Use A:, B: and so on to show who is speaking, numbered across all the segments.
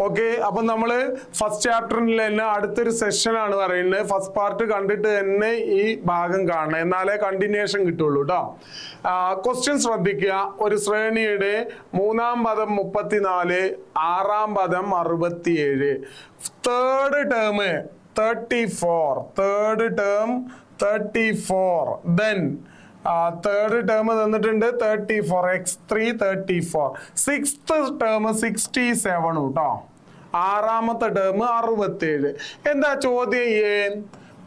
A: Okay, അപ്പൊ നമ്മള് first ചാപ്റ്ററിൽ തന്നെ അടുത്തൊരു സെഷൻ ആണ് പറയുന്നത്. ഫസ്റ്റ് പാർട്ട് കണ്ടിട്ട് തന്നെ ഈ ഭാഗം കാണണം, എന്നാലേ കണ്ടിന്യൂഷൻ കിട്ടുള്ളൂ കേട്ടോ. ക്വസ്റ്റ്യൻ ശ്രദ്ധിക്കുക. ഒരു ശ്രേണിയുടെ മൂന്നാം പദം 34, ആറാം പദം 67, third term 34, third term 34, then third term തന്നിട്ടുണ്ട് 34, x3 34, സിക്സ്ത് ടേം 67 കേട്ടോ, ആറാമത്തെ ടേം 67. എന്താ ചോദ്യം?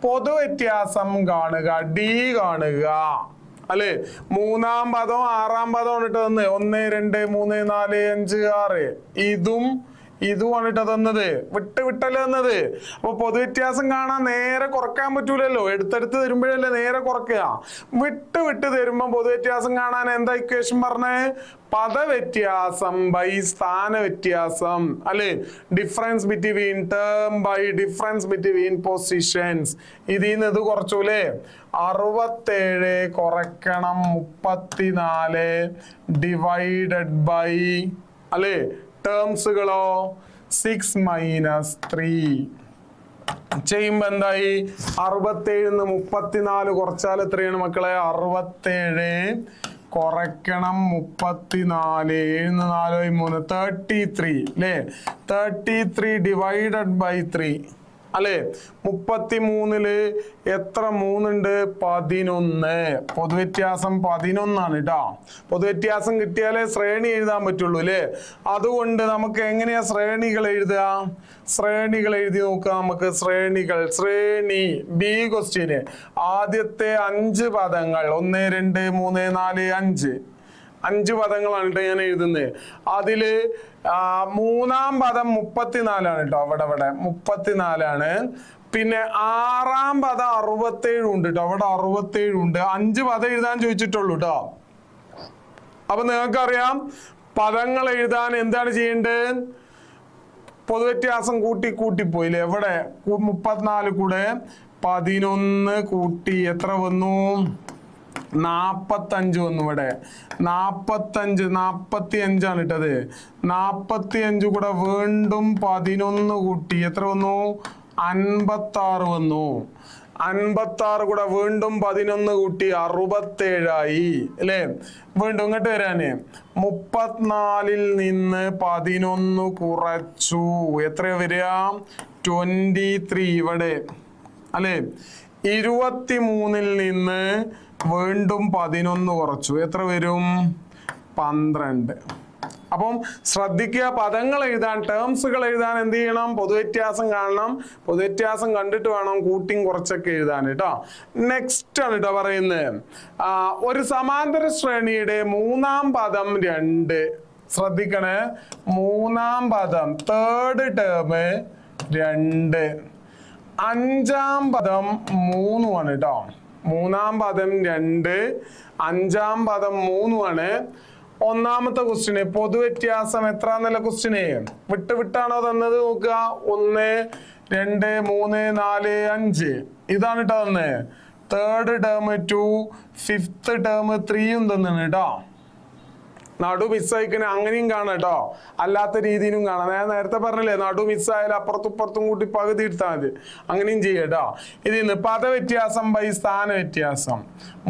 A: പൊതുവ്യത്യാസം കാണുക, ഡി കാണുക അല്ലെ. മൂന്നാം പദം ആറാം പദം ആണ് തന്നത്, 1 2 3 4 5 6, ഇതുമാണ് ഇട്ട തന്നത്, വിട്ടല്ലേ തന്നത്. അപ്പൊ പൊതുവ്യത്യാസം കാണാൻ നേരെ കുറക്കാൻ പറ്റൂലല്ലോ, എടുത്തെടുത്ത് തരുമ്പോഴല്ലേ നേരെ കുറക്കുക. വിട്ട് തരുമ്പോ പൊതുവ്യത്യാസം കാണാൻ എന്താ ഇക്വേഷൻ പറഞ്ഞേ? പദവ്യത്യാസം ബൈ സ്ഥാന വ്യത്യാസം അല്ലെ. Difference between term by difference between positions. ഇതിൽ നിന്ന് ഇത് കുറച്ചൂലേ, 67 കുറക്കണം 34 ഡിവൈഡഡ് ബൈ അല്ലെ ടേംസുകളോ 6 - 3 ചെയ്യുമ്പോ എന്തായി? 67 34 കുറച്ചാൽ എത്രയാണ് മക്കളെ? 67 കുറക്കണം 34, 7 4 33 അല്ലേ. 33 ഡിവൈഡഡ് ബൈ 3 അല്ലെ. 33 എത്ര 3 ഉണ്ട്? 11. പൊതുവ്യത്യാസം 11 ആണ് കേട്ടോ. പൊതുവ്യത്യാസം കിട്ടിയാലേ ശ്രേണി എഴുതാൻ പറ്റുള്ളൂ അല്ലേ. അതുകൊണ്ട് നമുക്ക് എങ്ങനെയാ ശ്രേണികൾ എഴുതുക? ശ്രേണികൾ എഴുതി നോക്കുക നമുക്ക്. ശ്രേണി ബി ക്വസ്റ്റ്യന് ആദ്യത്തെ 5 പദങ്ങൾ 1 2 3 4 5 പദങ്ങളാണ് കേട്ടോ ഞാൻ എഴുതുന്നത്. അതില് മൂന്നാം പദം 34 ആണ് കേട്ടോ. അവിടെ 34 ആണ്. പിന്നെ ആറാം പദം 67 ഉണ്ട് കേട്ടോ. അവിടെ 67 ഉണ്ട്. 5 പദം എഴുതാൻ ചോദിച്ചിട്ടുള്ളൂ കേട്ടോ. അപ്പൊ നിങ്ങൾക്കറിയാം പദങ്ങൾ എഴുതാൻ എന്താണ് ചെയ്യേണ്ടത്? പൊതുവ്യത്യാസം കൂട്ടിപ്പോയില്ലേ. എവിടെ 34 കൂടെ 11 കൂട്ടി എത്ര വന്നു? 45 വന്നു. ഇവിടെ 45 ആണ് ഇട്ടത്. 45 കൂടെ വീണ്ടും 11 കൂട്ടി എത്ര വന്നു? 56 വന്നു. 56 കൂടെ വീണ്ടും 11 കൂട്ടി 67 ആയി അല്ലേ. വീണ്ടും ഇങ്ങോട്ട് വരാന് 34 നിന്ന് 11 കുറച്ചു എത്ര വരിക? 23 ഇവിടെ അല്ലെ. 23 നിന്ന് വീണ്ടും 11 കുറച്ചു എത്ര വരും? 12. അപ്പം ശ്രദ്ധിക്കുക, പദങ്ങൾ എഴുതാൻ ടേംസുകൾ എഴുതാൻ എന്ത് ചെയ്യണം? പൊതുവ്യത്യാസം കാണണം. പൊതുവ്യത്യാസം കണ്ടിട്ട് വേണം കൂട്ടിയും കുറച്ചൊക്കെ എഴുതാൻ കേട്ടോ. നെക്സ്റ്റ് ആണ് കേട്ടോ പറയുന്നത്. ഒരു സമാന്തര ശ്രേണിയുടെ മൂന്നാം പദം 2. ശ്രദ്ധിക്കണേ, മൂന്നാം പദം തേർഡ് ടേം 2, അഞ്ചാം പദം 3 ആണ് കേട്ടോ. മൂന്നാം പദം 2, അഞ്ചാം പദം 3 ആണ്. ഒന്നാമത്തെ ക്വസ്റ്റ്യന് പൊതുവ്യത്യാസം എത്രാന്നുള്ള ക്വസ്റ്റ്യന് വിട്ടാണോ തന്നത്? നോക്കുക, 1 2 3 4 5 ഇതാണ് കേട്ടോ തന്നെ. തേർഡ് ടേം 2, ഫിഫ്ത് ടേം 3 തന്നാണ് കേട്ടോ. നടു മിസ്സായിക്കണേ അങ്ങനെയും കാണാം കേട്ടോ, അല്ലാത്ത രീതിയിലും കാണാം. ഞാൻ നേരത്തെ പറഞ്ഞില്ലേ, നടു മിസ്സായാലും അപ്പുറത്തും ഇപ്പുറത്തും കൂട്ടി പകുതി എടുത്താൽ മതി. അങ്ങനെയും ചെയ്യാം കേട്ടോ. ഇതിന്ന് പദവ്യത്യാസം ബൈ സ്ഥാന വ്യത്യാസം.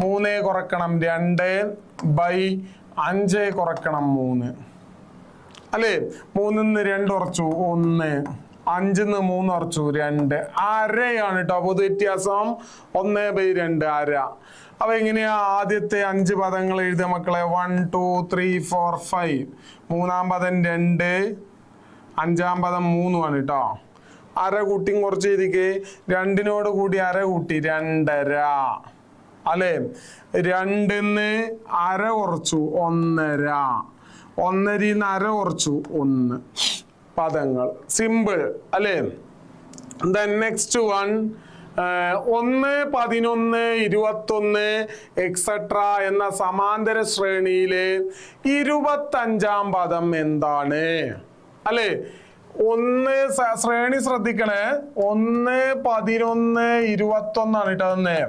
A: 3 കുറക്കണം 2 ബൈ 5 കുറക്കണം 3 അല്ലേ. 3 2 കുറച്ചു 1, 5 3 കുറച്ചു 2, അരയാണ് കേട്ടോ പൊതുവ്യത്യാസം. 1/2 അര. അപ്പൊ എങ്ങനെയാ ആദ്യത്തെ 5 പദങ്ങൾ എഴുതിയ മക്കളെ? 1 2 3 4 5. മൂന്നാം പദം 2, അഞ്ചാം പദം 3 ആണ് കേട്ടോ. അര കൂട്ടിയും കുറച്ച് എഴുതിക്ക്. 2നോട് കൂടി അര കൂട്ടി 2.5 അല്ലെ. 2ന്ന് അര കുറച്ചു 1.5, 1.5 അര കുറച്ചു 1 പദങ്ങൾ. സിമ്പിൾ അല്ലെ. നെക്സ്റ്റ് 1 11 21 എക്സെട്ര എന്ന സമാന്തര ശ്രേണിയിലെ 25ആം പദം എന്താണ് അല്ലെ. 1 ശ്രേണി ശ്രദ്ധിക്കണേ. 1 11 21 ആണ് കേട്ടോ തന്നെ.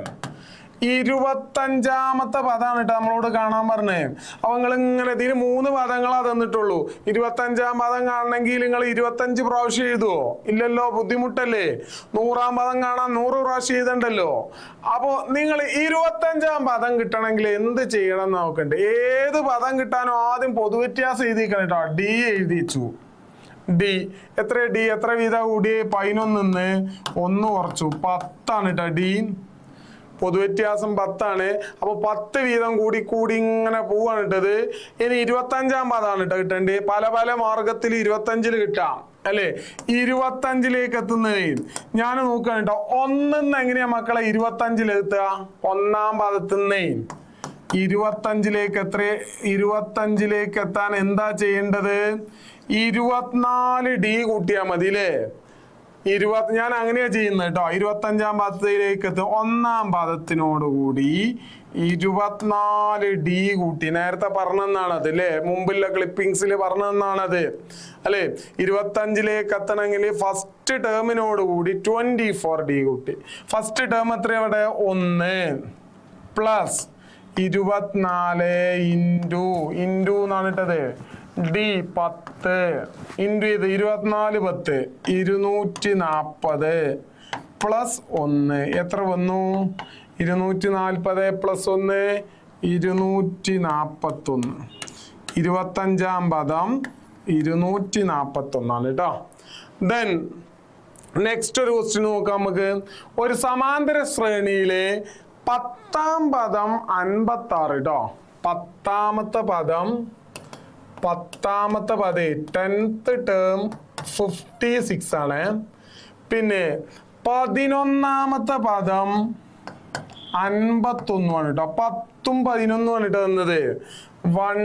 A: 25ാമത്തെ പദമാണ് കേട്ടോ നമ്മളോട് കാണാൻ പറഞ്ഞേ. അപ്പൊ നിങ്ങൾ ഇങ്ങനെ ഇതിന് 3 പദങ്ങളാ തന്നിട്ടുള്ളൂ. 25ാം പദം കാണണമെങ്കിൽ നിങ്ങൾ 25 പ്രാവശ്യം എഴുതുവോ? ഇല്ലല്ലോ, ബുദ്ധിമുട്ടല്ലേ. 100ാം പദം കാണാൻ 100 പ്രാവശ്യം എഴുതണ്ടല്ലോ. അപ്പോ നിങ്ങൾ 25ാം പദം കിട്ടണമെങ്കിൽ എന്ത് ചെയ്യണം എന്ന് നോക്കണ്ടേ. ഏത് പദം കിട്ടാനോ ആദ്യം പൊതുവ്യത്യാസം എഴുതിക്കണം കേട്ടോ. ഡി എഴുതിച്ചു. ഡി എത്ര വീതം കൂടി? 11 1 കുറച്ചു 10 ആണ് കേട്ടോ. ഡി പൊതുവ്യത്യാസം 10 ആണ്. അപ്പൊ 10 വീതം കൂടി കൂടി ഇങ്ങനെ പോവാണ് ഇട്ടത്. ഇനി 25ാം പദമാണ് കേട്ടോ കിട്ടണ്ടേ. പല പല മാർഗത്തിൽ 25 കിട്ടാം അല്ലെ. 25 എത്തുന്നത് ഞാൻ നോക്കുകയാണ് കേട്ടോ. 1 എങ്ങനെയാ മക്കളെ 25 എത്തുക? 1ാം പദത്തിന്നേ 25 എത്ര? 25 എത്താൻ എന്താ ചെയ്യേണ്ടത്? 24 ഡി കൂട്ടിയാ മതി അല്ലേ. ഞാൻ അങ്ങനെയാ ചെയ്യുന്നത് കേട്ടോ. 25ാം പദത്തിലേക്ക് എത്തും. 1ാം പദത്തിനോട് കൂടി 24 ഡി കൂട്ടി. നേരത്തെ പറഞ്ഞെന്നാണത് അല്ലേ, മുമ്പുള്ള ക്ലിപ്പിംഗ്സിൽ പറഞ്ഞെന്നാണത് അല്ലെ. 25 എത്തണമെങ്കിൽ ഫസ്റ്റ് ടേമിനോട് കൂടി 24 ഡി കൂട്ടി. ഫസ്റ്റ് ടേം എത്ര? അവിടെ 1 പ്ലസ് 24 ഇൻറ്റു എന്നാണ് ഇട്ടത്. ഡി 10 ഇൻറ്റു ഇത് 24 10 240 പ്ലസ് 1 എത്ര വന്നു? 240 പ്ലസ് 1 241. 25ാം പദം 241 കേട്ടോ. ദെൻ നെക്സ്റ്റ് ഒരു ക്വസ്റ്റ്യൻ നോക്കാം നമുക്ക്. ഒരു സമാന്തര ശ്രേണിയിലെ 10ാം പദം 56 കേട്ടോ. 10ാമത്തെ പദം 10th ടേം 56 ആണ്. പിന്നെ 11ാമത്തെ പദം 51 ആണ് കേട്ടോ. 10ഉം 11ഉം ആണ് കേട്ടോ തന്നത്. 1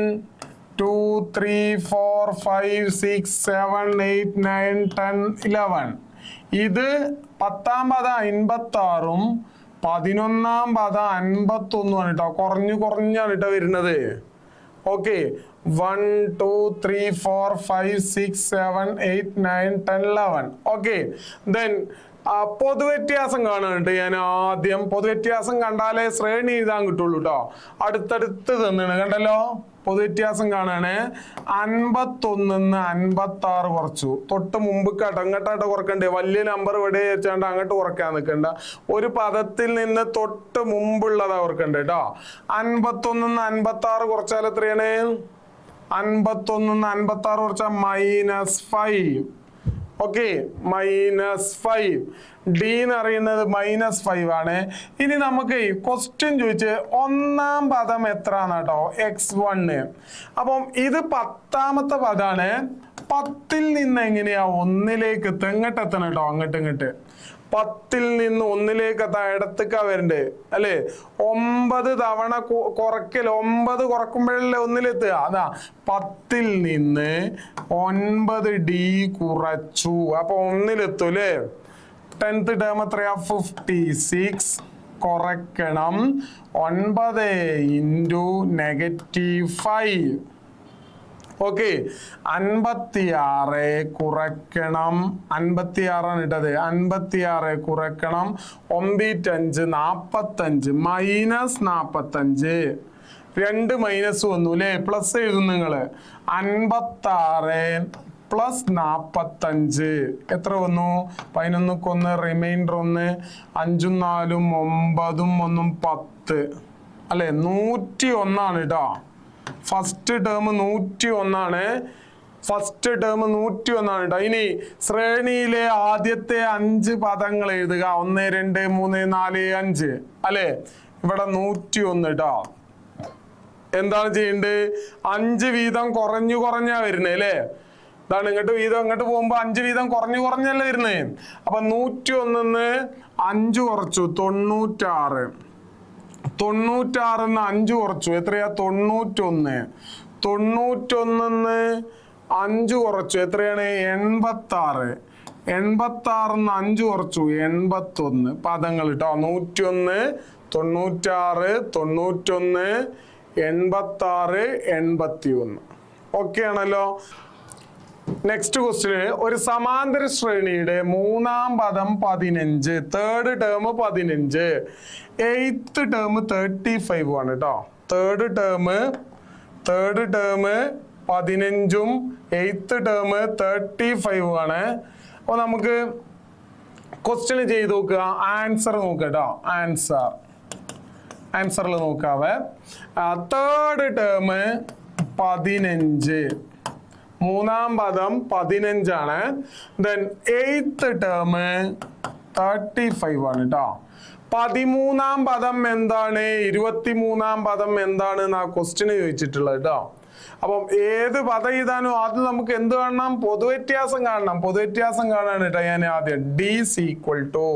A: 2 3 4 5 6 7 8 9 10 11. ഇത് 10ാം പദം 56ഉം 11ാം പദം 51 ആണ് കേട്ടോ. കുറഞ്ഞാണ് കേട്ടോ വരുന്നത്. ഓക്കെ, 1 2 3 4 5 6 7 8 9 10 11. ഓക്കെ, ദെൻ പൊതുവ്യത്യാസം കാണുന്നുണ്ട്. ഞാൻ ആദ്യം പൊതുവ്യത്യാസം കണ്ടാലേ ശ്രേണി എഴുതാൻ കിട്ടുള്ളൂ കേട്ടോ. അടുത്തടുത്ത് തന്നാണ് കണ്ടല്ലോ. പൊതുവ്യത്യാസം കാണാണ്. 51 56 കുറച്ചു. തൊട്ട് മുമ്പ് അങ്ങോട്ടായിട്ട് കുറക്കണ്ടേ. വലിയ നമ്പർ ഇവിടെ വെച്ചാണ്ട് അങ്ങോട്ട് കുറയ്ക്കാൻ നിൽക്കണ്ട. ഒരു പദത്തിൽ നിന്ന് തൊട്ട് മുമ്പുള്ളതാ ഓർക്കണ്ടേ കേട്ടോ. 51 56 കുറച്ചാൽ എത്രയാണ്? 51 56 കുറച്ചാൽ -5. ഓക്കെ, -5. ഡി എന്ന് പറയുന്നത് -5 ആണ്. ഇനി നമുക്ക് ക്വസ്റ്റ്യൻ ചോദിച്ച് 1ാം പദം എത്രയാണ് കേട്ടോ? x1. അപ്പം ഇത് 10ാമത്തെ പദമാണ്. 10ൽ നിന്ന് എങ്ങനെയാ 1ലേക്ക് എത്തണം കേട്ടോ. അങ്ങോട്ട് 10ൽ നിന്ന് 1ലേക്ക് എത്താൻ ഇടത്തേക്കാ വരണ്ടേ അല്ലെ. 9 തവണ കുറയ്ക്കൽ. 9 കുറക്കുമ്പോഴല്ലേ 1ലെത്തുക. അതാ 10ൽ നിന്ന് 9 ഡി കുറച്ചു. അപ്പൊ 1ലെത്തും അല്ലേ. 10th ടേം എത്രയാ? 56. കുറയ്ക്കണം 9 ഇൻറ്റു -5. ഓക്കെ, 56 കുറയ്ക്കണം 56 ആണ് ഇട്ടത്. 56 കുറയ്ക്കണം 9 5 45 -45. 2 മൈനസ് വന്നു അല്ലേ. പ്ലസ് എഴുതും നിങ്ങള്. 56 പ്ലസ് 45 എത്ര വന്നു? 11 1 റിമൈൻഡർ 1 5 4 9 1 10 അല്ലെ. 101 ആണ് കേട്ടോ. ഫസ്റ്റ് ടേം 101 ആണ്. ഫസ്റ്റ് ടേം 101 ആണ് കേട്ടോ. ഇനി ശ്രേണിയിലെ ആദ്യത്തെ 5 പദങ്ങൾ എഴുതുക. 1 2 3 4 5 അല്ലെ. ഇവിടെ 101 കേട്ടോ. എന്താണ് ചെയ്യേണ്ടത്? 5 വീതം കുറഞ്ഞാ വരുന്നത് അല്ലേ. ഇതാണ് ഇങ്ങോട്ട് വീതം ഇങ്ങോട്ട് പോകുമ്പോ 5 വീതം കുറഞ്ഞല്ലേ വരുന്നത്. അപ്പൊ 101 5 കുറച്ചു 96. 96 5 കുറച്ചു എത്രയാ? 91. 91 5 കുറച്ചു എത്രയാണ്? 86. 86 5 കുറച്ചു 81 പദങ്ങൾ കേട്ടോ. 101 96 91 86 81. ഓക്കെ ആണല്ലോ. നെക്സ്റ്റ് ക്വസ്റ്റ്യൻ, ഒരു സമാന്തര ശ്രേണിയുടെ മൂന്നാം പദം 15, തേർഡ് ടേം 15, എയ്ത്ത് ടേം 35 ആണ് കേട്ടോ. തേർഡ് ടേം 15ഉം എയ്ത്ത് ടേം 35 ആണ്. അപ്പൊ നമുക്ക് ക്വസ്റ്റ്യൻ ചെയ്ത് നോക്കുക, ആൻസർ നോക്കുക കേട്ടോ. ആൻസറിൽ നോക്കാവേ. തേർഡ് ടേം 15, മൂന്നാം പദം 15 ആണ്. ദെൻ എയ്ത്ത് ടേം 35 ആണ് കേട്ടോ. 13-ാം പദം എന്താണ്, 23-ാം പദം എന്താണ് എന്നാ ക്വസ്റ്റ്യൻ ചോദിച്ചിട്ടുള്ളത് കേട്ടോ. അപ്പം ഏത് പദം എഴുതാനോ ആദ്യം നമുക്ക് എന്ത് കാണണം, പൊതുവ്യത്യാസം കാണണം. പൊതുവ്യത്യാസം കാണാൻ കേട്ടോ ഞാൻ ആദ്യം ഡീസ് ഈക്വൽ ടു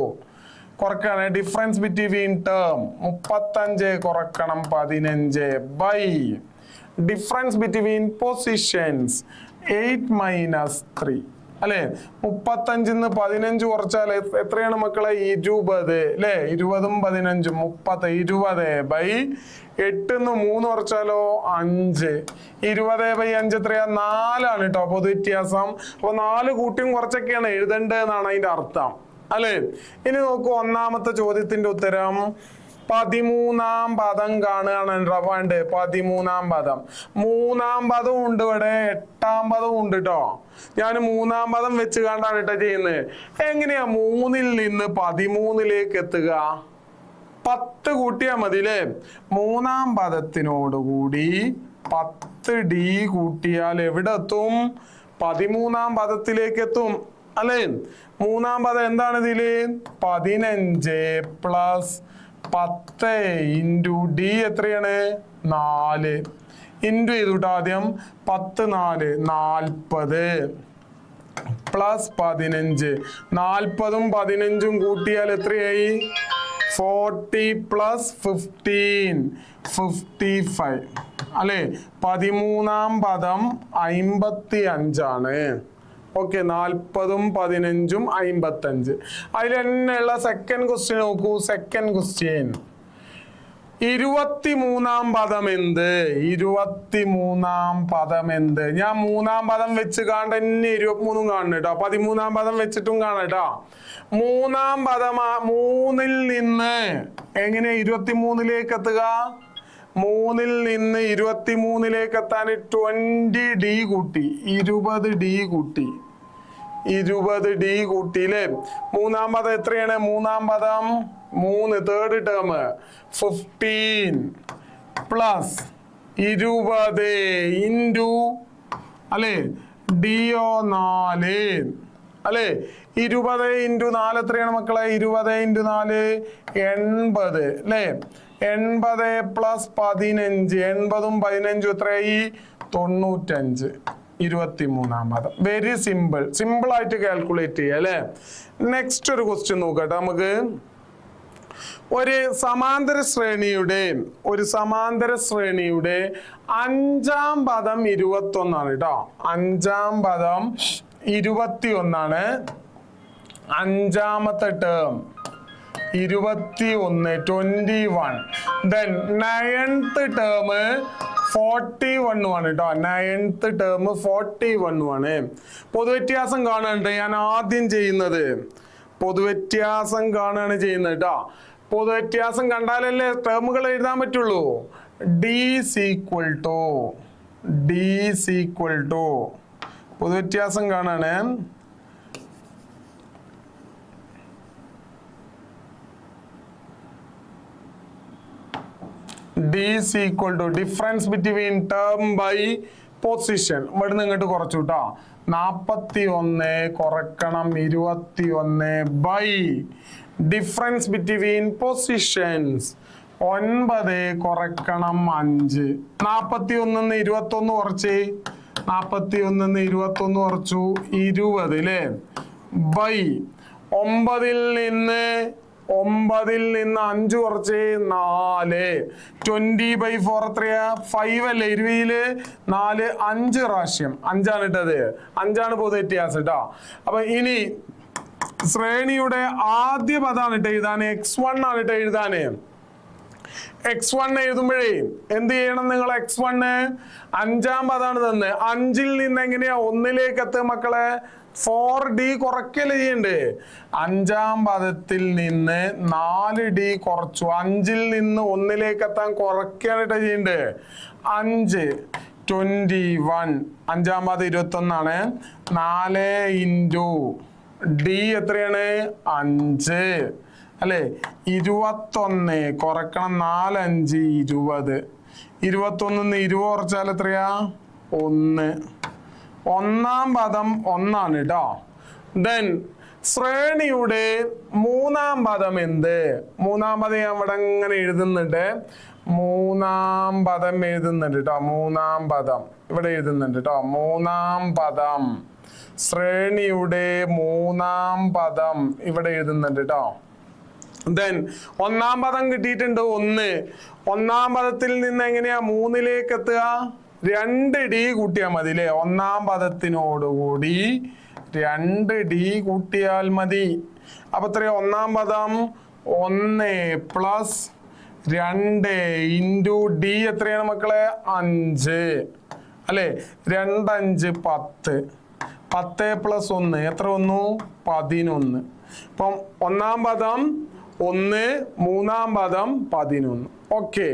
A: കുറക്കാണ്, ഡിഫറൻസ് ബിറ്റ്വീൻ ടേം 35 കുറക്കണം 15 ബൈ ഡിഫറൻസ് ബിറ്റ്വീൻ പൊസിഷൻസ് 8 - 3 അല്ലെ. 35 15 കുറച്ചാൽ എത്രയാണ് മക്കളെ, 20 അല്ലെ. 20ഉം 15ഉം 30, 20 ബൈ 8 3 കുറച്ചാലോ 5. 20 ബൈ 5 എത്രയാ, 4 ആണ് കേട്ടോ പൊതുവ്യത്യാസം. അപ്പൊ 4 കൂട്ടിയും കുറച്ചൊക്കെയാണ് എഴുതേണ്ടതെന്നാണ് അതിന്റെ അർത്ഥം അല്ലെ. ഇനി നോക്കൂ, ഒന്നാമത്തെ ചോദ്യത്തിന്റെ ഉത്തരം 13-ാം പദം കാണുകയാണ്. 13-ാം പദം, മൂന്നാം പദം ഉണ്ട് ഇവിടെ, 8-ാം പദം ഉണ്ട് കേട്ടോ. ഞാൻ മൂന്നാം പദം വെച്ച് കണ്ടാണ് കേട്ടോ ചെയ്യുന്നത്. എങ്ങനെയാ 3-ൽ നിന്ന് 13-ലേക്ക് എത്തുക? 10 കൂട്ടിയാ മതി അല്ലേ. മൂന്നാം പദത്തിനോടുകൂടി 10d കൂട്ടിയാൽ എവിടെ എത്തും, 13-ാം പദത്തിലേക്ക് എത്തും അല്ലേ. മൂന്നാം പദം എന്താണ് ഇതില്, 15 പ്ലസ് 10 ഇൻറ്റു d എത്രയാണ്, 4 ഇൻറ്റു ചെയ്തുട്ടോ ആദ്യം. 10 4 40 പ്ലസ് 15, 40ഉം 15ഉം കൂട്ടിയാൽ എത്രയായി, 40 പ്ലസ് 15 55 അല്ലെ. 13-ാം പദം 55 ആണ്. ഓക്കെ, 40ഉം 15ഉം 55. അതിൽ തന്നെയുള്ള സെക്കൻഡ് ക്വസ്റ്റ്യൻ നോക്കൂ. സെക്കൻഡ് ക്വസ്റ്റ്യൻ, 23-ാം പദം എന്ത്, 23-ാം പദം എന്ത്? ഞാൻ മൂന്നാം പദം വെച്ച് കാണണ്ട, തന്നെ 23ഉം കാണണം കേട്ടോ. 13-ാം പദം വെച്ചിട്ടും കാണണം കേട്ടോ. മൂന്നാം പദം 3-ൽ നിന്ന് എങ്ങനെ 23-ലേക്ക് എത്തുക, 3-ൽ നിന്ന് 23-ലേക്ക് എത്താൻ 20d കൂട്ടി, 20d കൂട്ടി, 20d കൂട്ടി അല്ലേ. മൂന്നാം പദം എത്രയാണ്, മൂന്നാം പദം 3 തേർഡ് ടേം 15 പ്ലസ് 20 ഇൻറ്റു അല്ലേ ഡിഒ 4 അല്ലേ. 20 ഇൻറ്റു 4 എത്രയാണ് മക്കളെ, 20 ഇൻറ്റു 4 80 അല്ലേ. 80 പ്ലസ് 15, 80ഉം 15ഉം എത്രയായി, 95. 23-ാം പദം. വെരി സിമ്പിൾ ആയിട്ട് കാൽക്കുലേറ്റ് ചെയ്യുക അല്ലെ. നെക്സ്റ്റ് ഒരു ക്വസ്റ്റ്യൻ നോക്കട്ടെ നമുക്ക്. ഒരു സമാന്തര ശ്രേണിയുടെ 5-ാം പദം 21 ആണ് കേട്ടോ. 5-ാം പദം 21 ആണ്. 5-ാമത്തെ ടേം 21 21. Then 9th ടേം 41 ആണ് കേട്ടോ. 9th ടേം 41 ആണ്. പൊതുവ്യത്യാസം കാണാനുണ്ട്. ഞാൻ ആദ്യം ചെയ്യുന്നത് പൊതുവ്യത്യാസം കാണുകയാണ് ചെയ്യുന്നത് കേട്ടോ. പൊതുവ്യത്യാസം കണ്ടാലല്ലേ ടേമുകൾ എഴുതാൻ പറ്റുള്ളൂ. ഡീസ് ഈക്വൽ ടു പൊതുവ്യത്യാസം കാണാണ്. D is equal to difference between term by position. ഇവിടുന്ന് ഇങ്ങോട്ട് കുറച്ചു കേട്ടോ. 41 കുറക്കണം 21 by difference between positions 9 കുറക്കണം 5. 41 21 കുറച്ച്, 41 21 കുറച്ചു 20 അല്ലേ. by 9-ൽ നിന്ന് 5 കുറച്ച് 4. 20/4 എത്രയാ, 5 അല്ലേ. 20-ല് 4 5 പ്രാവശ്യം 5 ആണ് ഇട്ടത്. 5 ആണ് പൊതു വ്യത്യാസം കേട്ടോ. അപ്പൊ ഇനി ശ്രേണിയുടെ ആദ്യ പദമാണ് ഇട്ട് എഴുതാന്, x1 ആണ് ഇട്ട് എഴുതാന്. x1 എഴുതുമ്പോഴേ എന്ത് ചെയ്യണം നിങ്ങൾ? x1 അഞ്ചാം പദമാണ് തന്നെ. 5-ൽ നിന്ന് എങ്ങനെയാ 1-ലേക്ക് എത്തുക മക്കളെ? 4d കുറയ്ക്കല് ചെയ്യണ്ടേ? അഞ്ചാം പദത്തിൽ നിന്ന് 4d കുറച്ചു. 5-ൽ നിന്ന് 1-ലേക്ക് എത്താൻ കുറയ്ക്കാനായിട്ട് ചെയ്യണ്ടേ? 5 21, അഞ്ചാം പദം 21 ആണ്. 4 ഇൻറ്റു d എത്രയാണ്? 5 അല്ലേ? 21 കുറക്കണം 4 5 20. 21 20 കുറച്ചാൽ എത്രയാ? 1. ഒന്നാം പദം 1 ആണ് കേട്ടോ. ദെൻ ശ്രേണിയുടെ മൂന്നാം പദം എന്ത്? മൂന്നാം പദം ഞാൻ ഇവിടെ ഇങ്ങനെ എഴുതുന്നുണ്ട്. മൂന്നാം പദം എഴുതുന്നുണ്ട് കേട്ടോ. മൂന്നാം പദം ഇവിടെ എഴുതുന്നുണ്ട് കേട്ടോ. മൂന്നാം പദം, ശ്രേണിയുടെ മൂന്നാം പദം ഇവിടെ എഴുതുന്നുണ്ട് കേട്ടോ. ദെൻ ഒന്നാം പദം കിട്ടിയിട്ടുണ്ട് 1. ഒന്നാം പദത്തിൽ നിന്ന് എങ്ങനെയാ 3-ലേക്ക് എത്തുക? 2d കൂട്ടിയാൽ മതി അല്ലേ? ഒന്നാം പദത്തിനോടുകൂടി 2d കൂട്ടിയാൽ മതി. അപ്പൊ എത്രയാ ഒന്നാം പദം? 1 പ്ലസ് 2 ഇൻറ്റു d എത്രയാണ് മക്കളെ? 5 അല്ലേ? 2 5 10. 10 പ്ലസ് 1 എത്ര വന്നു? 11. അപ്പം ഒന്നാം പദം 1, മൂന്നാം പദം 11. ഓക്കെ.